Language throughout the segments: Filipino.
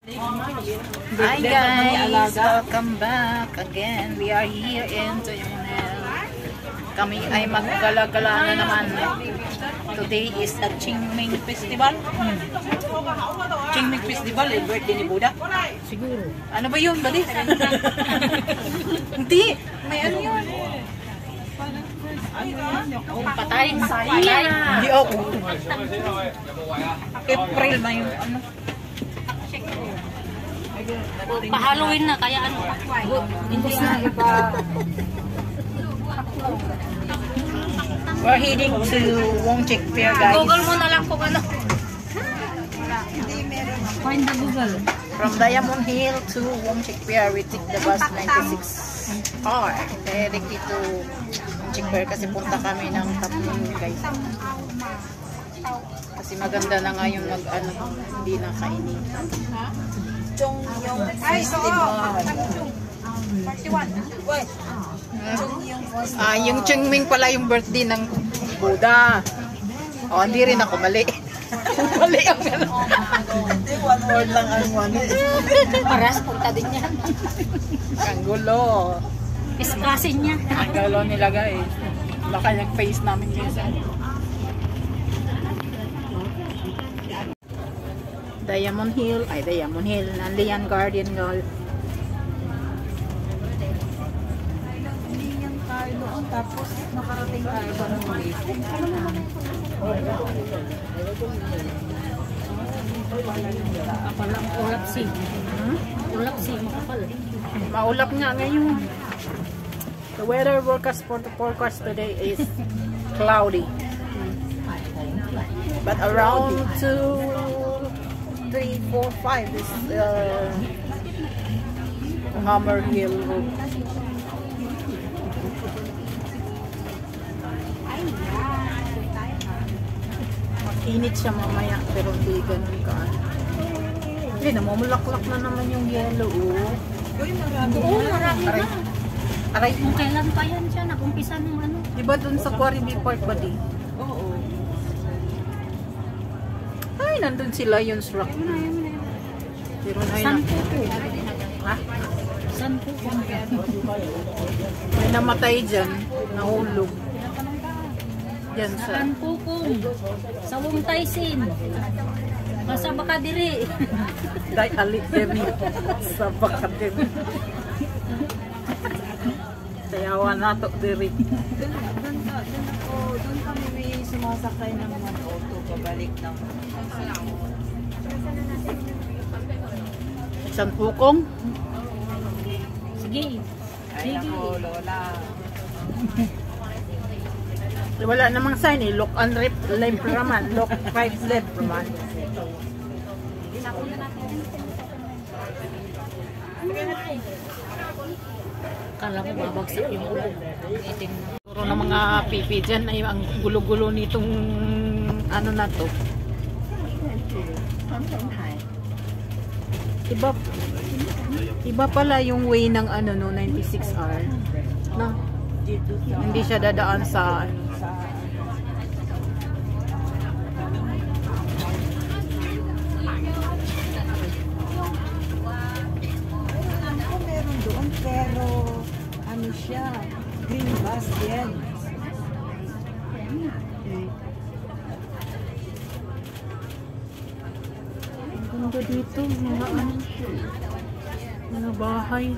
Hi guys! Welcome back again. We are here in Toyonel. Kami ay maggala-gala na naman. Today is a Qingming Festival. Qingming Festival, birthday ni Buddha. Siguro. Ano ba yun, buddy? Hindi. May ano yun? Patay. Hindi ako. April na yung ano. Pa-Halloween na, kaya ano? Hindi na iba. We're heading to Wongchik Fair, guys. Google mo na lang kung ano. Find the Google. From Diamond Hill to Wongchik Fair, we take the bus 96R. Directly to Wongchik Fair kasi punta kami ng Taplong, guys. Kasi maganda na nga yung mag-ano, hindi na kainin. Chongyong Festival. Yung Qingming pala yung birthday ng Buddha. Oh, hindi rin ako mali. Mali ang ano. One word lang ang one. Paras, punta din yan. Ang gulo. Isklasin niya. Ang gulo nila, guys. Baka yung face namin minsan. Diamond Hill, Nanlian Garden Golf. Nanlian tayo doon, tapos nakarating tayo ba ng Malaysia? Kapalang ulap si. Ulap si, makapal. Maulap nga ngayon. The weather forecast today is cloudy. But around 2, 3, 4, 5 is Hammer Hill Road. Mag-init siya mamaya pero hindi ganun ka. Hindi, namumulaklak na naman yung yellow. Oo, marami na. Aray. Kung kailan pa yan siya, nag-umpisa ng ano. Diba dun sa Quarry Park ba di? Oo. Ay, nandun si Lion's Rock. Pero na San Pupo. Ha? San Pupo. May namatay dyan. Nahulog. Dyan sa... San Pupo. Sa Wongtaisin. Masa baka diri. Day alit demi. Sa baka demi. Sayawan nato diri. Doon kami may sumasakay ng mga auto pabalik ng San Pukong. Sige. ay ako, Lola. Wala namang sign eh. Look and left naman. Look right left naman. Kala mo babagsak yung ulo. Itim na. Puro ng mga pipi dyan ay ang gulo-gulo nitong ano na to. Iba pala yung way ng ano no 96R. No? Hindi siya dadaan sa ano. Meron doon pero ano siya, green bus yan. Ang ganda dito, mga ano, mga bahay.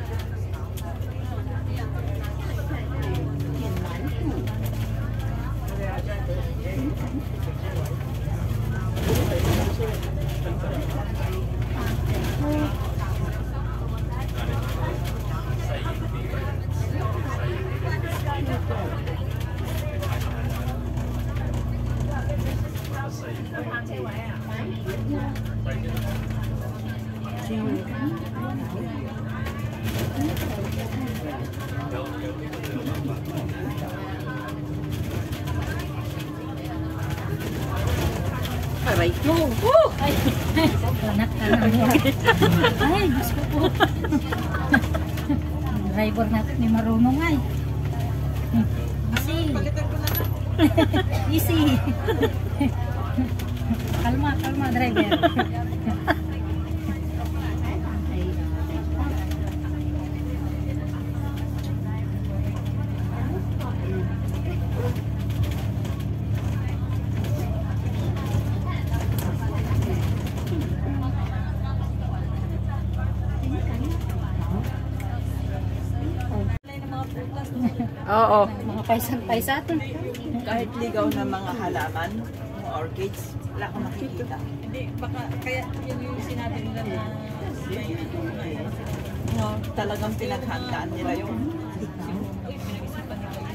Aray. Ay, kanak ka na mo. Ay, gusto ko. Driver natin ni marunong ay. Easy. Easy. Kalma, kalma driver. Oo. Mga paisan-paisatin. Kahit ligaw na mga halaman, mga orchids, wala kang makikita. Hindi, baka kaya yun yung sinabi nila na may ano na yun. No, talagang pinaghandaan nila yung Pinag-isipan nila.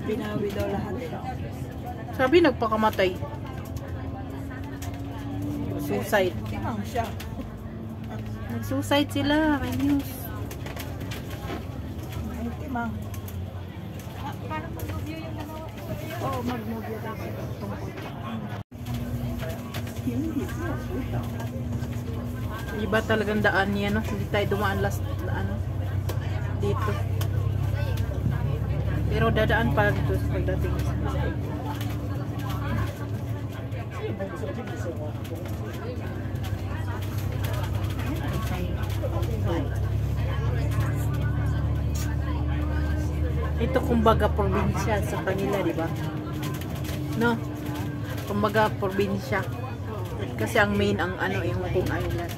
binawi daw lahat. Sabi nagpakamatay. Suicide. Timang siya. Nag-suicide sila. May news. Ay, timang. Parang mag-review yung ano. Oo, mag-movie daw siya tungkol. Iba talagang daan niya, no? Hindi tayo dumaan last na ano. Dito. Pero dadaan para dito sa pagdating. Ito kumbaga probinsya sa kanila, di ba? No? Kumbaga probinsya. Kasi ang main ang ano yung Hong Kong Island.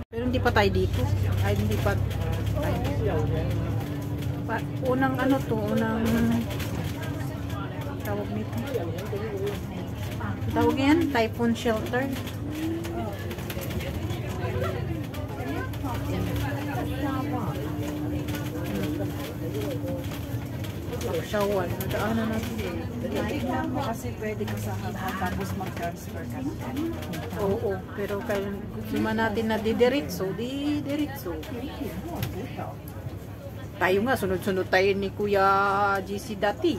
Pero hindi pa tayo dito. Ay, hindi pa tayo. Unang ano to, unang tawag nito. Tawag yan, typhoon shelter. Shawan, nadaanan natin. Tignan mo kasi pwede ka sa hapon tapos mag-transfer ka. Oo, pero kaya gusto man natin na didiritso, didiritso. Tayo nga, sunod-sunod tayo ni Kuya GC dati.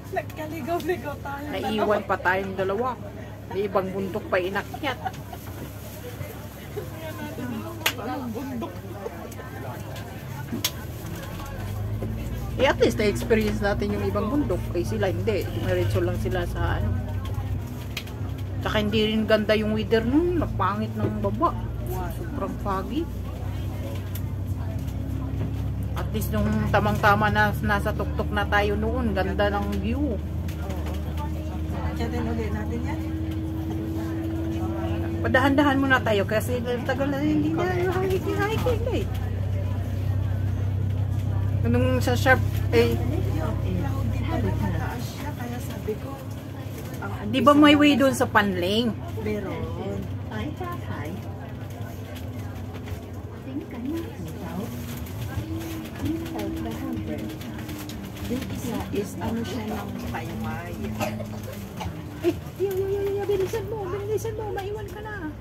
Nagkaligaw-ligaw tayo. Naiwan pa tayong dalawa. May ibang bundok pa inakyat. Anong bundok? Eh, at least na-experience natin yung ibang bundok. Eh, sila hindi. Dumiretso lang sila sa ano. Tsaka hindi rin ganda yung weather nun. Napangit ng baba. Wow, sobrang foggy. At least nung tamang-tama na nasa tuktok na tayo noon. Ganda ng view. Chatin ulit natin yan. Padahan-dahan muna tayo kasi tagal na hindi na hiking eh. Nung sa sharp eh, Hindi pa mataas siya kaya sabi ko. di ba may way doon sa Panling? Meron. Yung isa is ano siya ng payway. Eh, bilisan mo, maiwan ka na.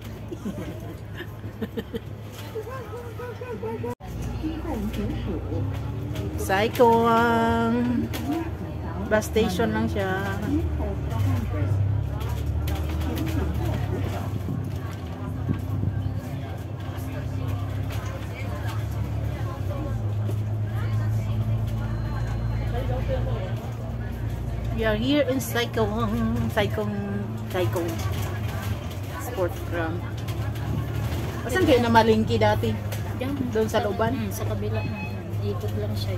Saikong bus station lang siya. We are here in Saikong Sport Ground. Saan kayo na malingki dati? Diyan. Doon sa looban? Sa kabila. Ikot lang siya.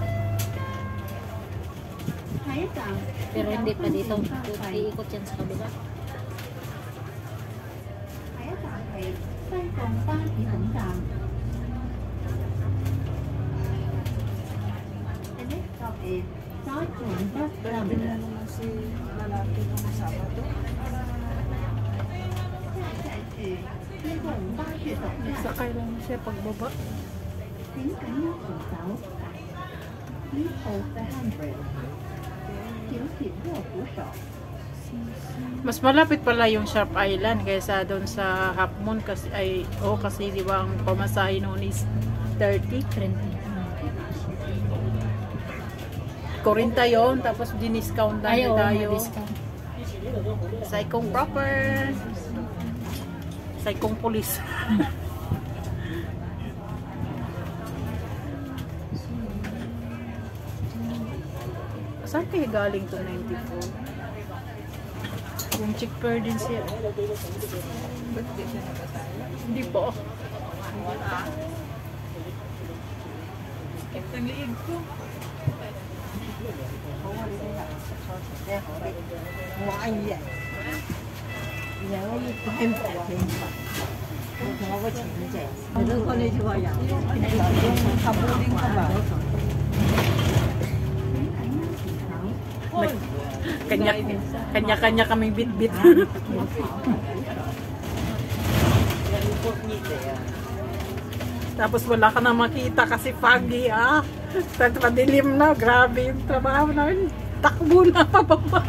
Pero hindi pa dito. Iikot yan sa kabila. Grabe na naman si lalaki ng Sabado. Sakay lang siya pagbaba. Mas malapit pala yung Sharp Island kaysa doon sa Half Moon kasi kasi di ba ang pamasahe noon is 30. 40 yun, tapos diniscount na Ayaw, tayo. discount. Saikong proper. Saikong police. Saan kayo galing to 94? Yung cheaper din siya. Ba't di siya nakasaya? Hindi po. Ang liig ko. Kabuling ka ba? Kanya-kanya kaming bit-bit. Tapos wala ka na makita kasi foggy Tapos madilim na, grabe yung trabaho namin. Takbo na pababa.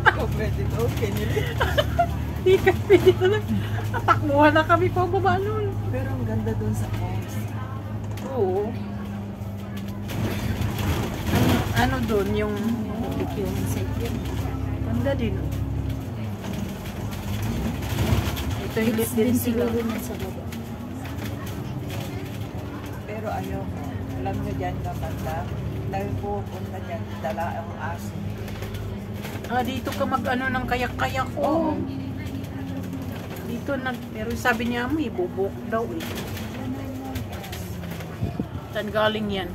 Ako pwede to, okay nila. Hindi ka pwede na lang. Takbuhan na kami pababa nun. Pero ang ganda dun sa falls. Oo. Ano dun, yung ganda din. Ito yung lift din sila. Pero ayaw mo. Alam nyo dyan na banda. Dahil pupunta dyan, dala ang aso. Dito ka mag-ano ng kayak-kayak ko. Oo. Dito pero sabi niya mo, ibubuk daw eh. Saan galing yan?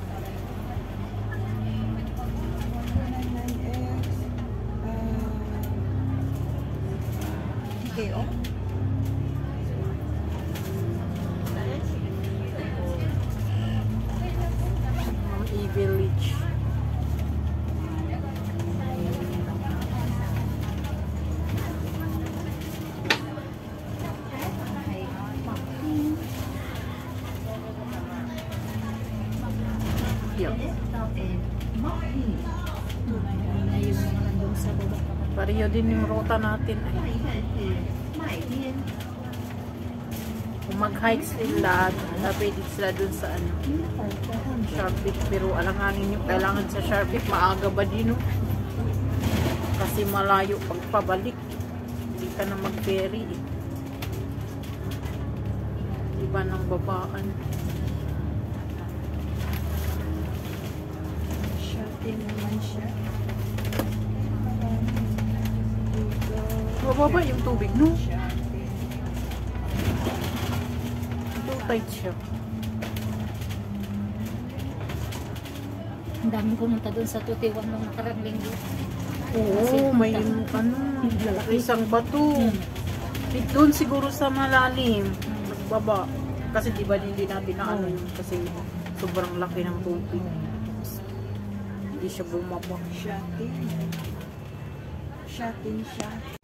Okay, oh. E-Village. Pareho din yung ruta natin ay. Kung mag-hike sila, pwede sila dun sa ano, Sharpit. Pero alanganin yung kailangan sa Sharpit, maaga ba din no? Kasi malayo pagpabalik. Hindi ka na mag-ferry eh. Iba ng babaan. Shopping naman siya. Bababa yung tubig no? Too tight siya. Ang dami pumunta doon sa Tutiwan nung nakarang linggo. Oo, may isang bato. Doon siguro sa malalim. Nagbaba. Kasi diba hindi natin na ano yun. Kasi sobrang laki ng tubig. Hindi siya bumaba. Shopping. Shopping siya.